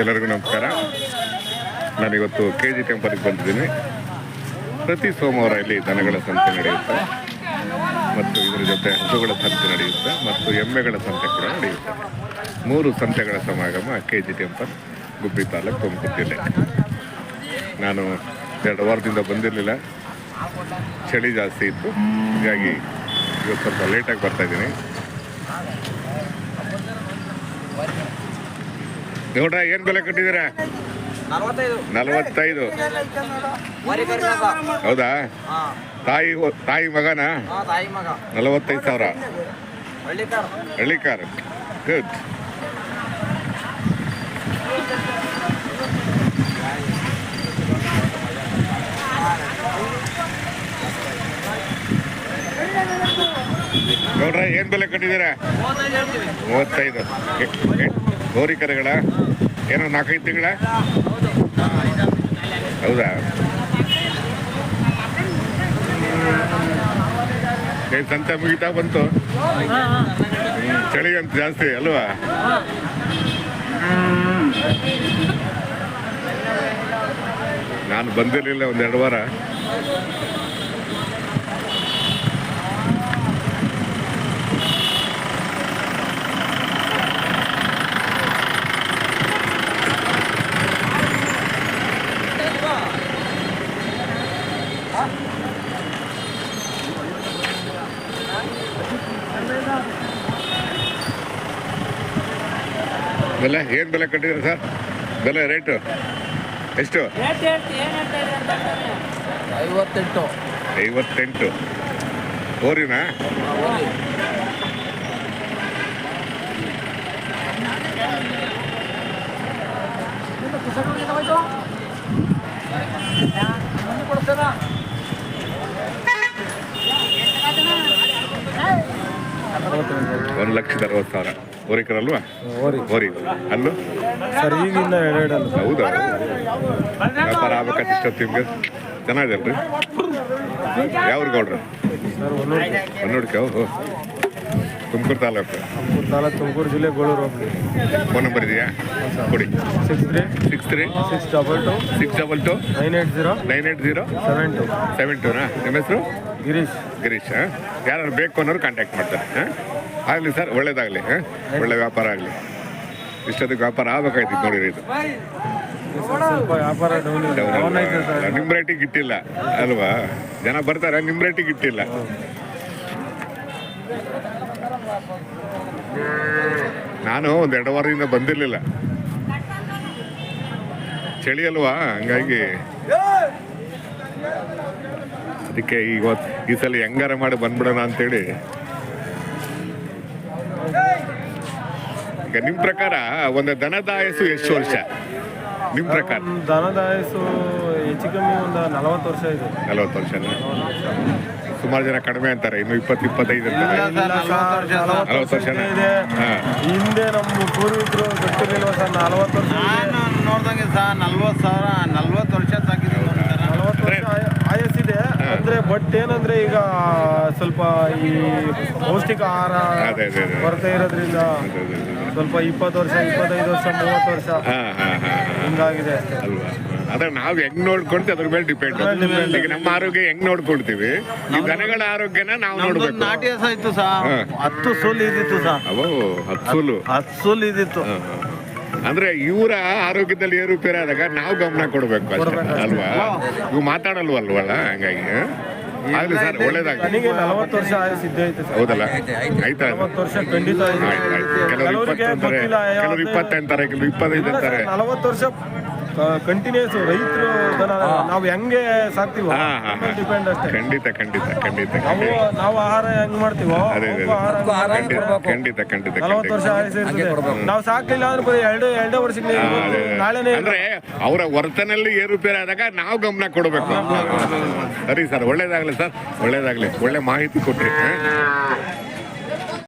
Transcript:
ಎಲ್ಲರಿಗೂ ನಮಸ್ಕಾರ. ನಾನಿವತ್ತು KG ಟೆಂಪಲ್ಗೆ ಬಂದಿದ್ದೀನಿ. ಪ್ರತಿ ಸೋಮವಾರ ಇಲ್ಲಿ ದನಗಳ ಸಂತೆ ನಡೆಯುತ್ತೆ ಮತ್ತು ಇದರ ಜೊತೆ ಹಸುಗಳ ಸಂತೆ ನಡೆಯುತ್ತೆ ಮತ್ತು ಎಮ್ಮೆಗಳ ಸಂತೆ ಕೂಡ ನಡೆಯುತ್ತೆ. 3 ಸಂತೆಗಳ ಸಮಾಗಮ KG ಟೆಂಪಲ್, ಗುಬ್ಬಿ ತಾಲೂಕು, ತುಮಕೂರು ಜಿಲ್ಲೆ. ನಾನು 2 ವಾರದಿಂದ ಬಂದಿರಲಿಲ್ಲ, ಚಳಿ ಜಾಸ್ತಿ ಇತ್ತು. ಹೀಗಾಗಿ ಇವತ್ತು ಸ್ವಲ್ಪ ಲೇಟಾಗಿ ಬರ್ತಾಯಿದ್ದೀನಿ. ನೋಡ್ರ, ಏನು ಬೆಲೆ ಕಟ್ಟಿದ್ದೀರಾ? 45. ಹೌದಾ? ತಾಯಿ ಮಗನಾ? 45,000. ಹಳ್ಳಿಕಾರ್. ಗುಡ್. ನೋಡ್ರ, ಏನು ಬೆಲೆ ಕಟ್ಟಿದ್ದೀರಾ? 35. ಹೋರಿ ಕರುಗಳ ಏನೋ 4-5 ತಿಂಗಳ? ಹೌದಾ? ಸಂತೆ ಮುಗಿತಾ ಬಂತು. ಚಳಿ ಅಂತ ಜಾಸ್ತಿ ಅಲ್ವಾ? ನಾನು ಬಂದಿರಲಿಲ್ಲ 1-2 ವಾರ. ಬೆಲೆ ಏನು ಬೆಲೆ ಕಟ್ಟಿದ್ದೀರಾ ಸರ್? ಬೆಲೆ ರೇಟು ಎಷ್ಟು? 58. ಹೋರಿನಾ? $1,60,000 ಹೋರಿಕರಲ್ವಾ? ಹೋರಿ ಅಲ್ಲೂ ಸರ್ ಈಗಿನ್ನ 2 ಹೌದಾ? ವ್ಯಾಪಾರ ಆಗ್ಬೇಕಾದ್ರೆ ಇಷ್ಟೊತ್ತು ನಿಮ್ಗೆ ಚೆನ್ನಾಗಿದೆಯಲ್ರಿ? ಯಾವ್ರು ಗೌಡ್ರು? ಸರ್ ಹೊನ್ನೋಡ್ಕೆ. ಹೌದು, ತುಮಕೂರು ತಾಲೂಕು. ತುಮಕೂರು ಜಿಲ್ಲೆ ಗೋಳೂರು. ಫೋನ್ ನಂಬರ್ ಇದೆಯಾ? ಕೊಡಿ. 63 622 980 72ನಾ? ನಿಮ್ಮ ಹೆಸರು? ಗಿರೀಶ್. ಯಾರು ಬೇಕು ಅನ್ನೋರು ಕಾಂಟ್ಯಾಕ್ಟ್ ಮಾಡ್ತಾರೆ. ಆಗಲಿ ಸರ್, ಒಳ್ಳೇದಾಗಲಿ. ಒಳ್ಳೆ ವ್ಯಾಪಾರ ಆಗಲಿ. ಇಷ್ಟೊತ್ತಿಗೆ ವ್ಯಾಪಾರ ಆಗ್ಬೇಕಾಯ್ತು ನೋಡಿರಿ. ಇದು ನಿಮ್ಮ ರೇಟಿಗೆ ಇಟ್ಟಿಲ್ಲ ಅಲ್ವಾ? ಜನ ಬರ್ತಾರೆ, ನಿಮ್ಮ ರೇಟಿಗೆ ಇಟ್ಟಿಲ್ಲ. ನಾನು 1-2 ವಾರದಿಂದ ಬಂದಿರಲಿಲ್ಲ, ಚಳಿ ಅಲ್ವಾ, ಹಂಗಾಗಿ ಅದಕ್ಕೆ ಈ ಸಲ ಹೆಂಗಾರ ಮಾಡಿ ಬಂದ್ಬಿಡೋಣ ಅಂತೇಳಿ. ಈಗ ನಿಮ್ಮ ಪ್ರಕಾರ ಒಂದು ದನದ ಆಯಸ್ಸು ಎಷ್ಟು ವರ್ಷ ನಿಮ್ಮ ಪ್ರಕಾರ? ದನದ ಆಯಸ್ಸು ಹೆಚ್ಚು ಕಮ್ಮಿ ಒಂದು 40 ವರ್ಷ ಇದೆ. 40 ವರ್ಷನ? ಸುಮಾರು ಜನ ಕಡಿಮೆ ಅಂತಾರೆ, ಇನ್ನು 20-25 ಅಂತಾರೆ. 40 ವರ್ಷನ ಇದೆ. ಹಿಂದೆ ನಮ್ಮ ಪೂರ್ವಿಕರು ಗೊತ್ತಿರಲಿಲ್ವ ಸರ್? 40 ವರ್ಷ ನೋಡ್ದಂಗೆ ಸರ್ 40 ವರ್ಷ ಸಾಕಿದೆ. 40 ವರ್ಷ ಆಯಸ್ಸಿದೆ ಅಂದ್ರೆ. ಬಟ್ ಏನಂದ್ರೆ ಈಗ ಸ್ವಲ್ಪ ಈ ಪೌಷ್ಟಿಕ ಆಹಾರ ಕೊರತೆ ಇರೋದ್ರಿಂದ ಸ್ವಲ್ಪ 20 ವರ್ಷ, 25 ವರ್ಷ, 30 ವರ್ಷ ಹಿಂಗಾಗಿದೆ ಅಲ್ವಾ? ಅದ್ರ ನಾವು ಹೆಂಗ್ ನೋಡ್ಕೊಂತೀವಿ ಅದ್ರ ಮೇಲೆ ಡಿಪೆಂಡ್. ಈಗ ನಮ್ಮ ಆರೋಗ್ಯ ಹೆಂಗ್ ನೋಡ್ಕೊಳ್ತೀವಿ, ಈ ದನಗಳ ಆರೋಗ್ಯನ ನಾವು ನೋಡ್ಬೇಕು. ನಾಟಿ ಹಸ ಇತ್ತು ಸರ್, 10 ಸೋಲು ಇದ್ದಿತ್ತು ಸರ್. 10 ಸೋಲು ಇದ್ದಿತ್ತು. ಅಂದ್ರೆ ಇವರ ಆರೋಗ್ಯದಲ್ಲಿ ಏರುಪೇರು ಆದಾಗ ನಾವು ಗಮನ ಕೊಡ್ಬೇಕು ಅಷ್ಟೇ ಅಲ್ವಾ? ಇವು ಮಾತಾಡಲ್ವಲ್ವಲ್ಲ, ಹಂಗಾಗಿ ಆಗ್ಲಿ ಸರ್, ಒಳ್ಳೇದಾಗಲಿ. ನನಗೆ 40 ವರ್ಷ ಆಯಸ್ಸು ಇದ್ದೇ ಐತೆ ಸರ್. ಹೌದಲ್ಲ? ಆಯ್ತಾ? 40 ವರ್ಷ ಖಂಡಿತ ಇದೆ. ಕೆಲವರು 20 ಅಂತಾರೆ, ಕೆಲವರು 20 ಅಂತಾರೆ, ಕೆಲವರು 25 ಅಂತಾರೆ. 40 ವರ್ಷ ಕಂಟಿನ್ಯೂಸ್ ರೈತರು ನಾವು ಹೆಂಗೆ ಸಾಕ್ತಿವೋ ಡಿಪೆಂಡ್ ಅಷ್ಟೇ. ಖಂಡಿತ ನಾವು ಆಹಾರ ಹೆಂಗ್ ಮಾಡ್ತೀವೋ ಖಂಡಿತ 40 ವರ್ಷ ಆಯಸ್ಸು ಇರ್ತದೆ. ನಾವು ಸಾಕ್ಲಿಲ್ಲ ಅಂದ್ರೆ ಬರೀ 2 ವರ್ಷಕ್ಕೆ ನಾಳೆನೇ. ಅಂದ್ರೆ ಅವರ ವರ್ತನೆಯಲ್ಲಿ ಏರುಪೇರು ಆದಾಗ ನಾವು ಗಮನ ಕೊಡಬೇಕು. ಸರಿ ಸರ್, ಒಳ್ಳೇದಾಗ್ಲಿ ಸರ್, ಒಳ್ಳೇದಾಗ್ಲಿ. ಒಳ್ಳೆ ಮಾಹಿತಿ ಕೊಟ್ರಿ.